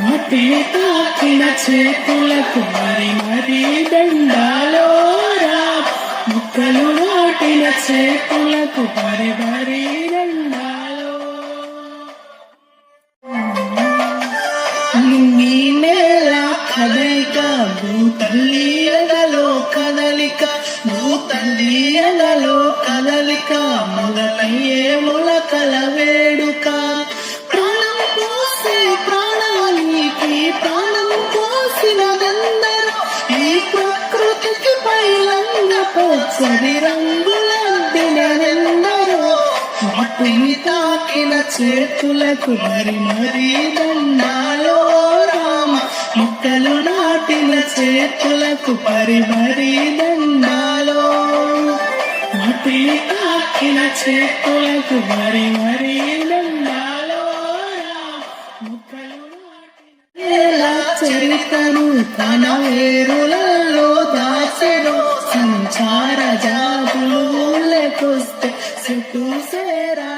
మట్టిని తాకిన చేతులకు మరి మరి దండాలో రామ మొక్కలు నాటిన చేతులకు మరి మరి దండాలో నీ నేల కదలిక భూతల్లి ఎగలో కదలిక భూతల్లి ఎగలో కదలిక మొదలయ్యే మొలకల వేడుక ప్రాణం పోసి ప్రాణానికి ప్రాణం పోసినదందరూ ఈ ప్రకృతికి పైలంగ పచ్చని రంగులద్దినెందరూ మట్టిని తాకిన చేతులకు మరి మరి దండాలో రామ మొక్కలు నాటిన చేతులకు మరి మరి దండాలో మట్టిని తాకిన చేతులకు మరి మరి దండాలో రామ మొక్కలు నాటిన చరితను తన వేరులలో దాచెను సంచార జాతులు ఊళ్ళకొస్తే సిట్టు సేరా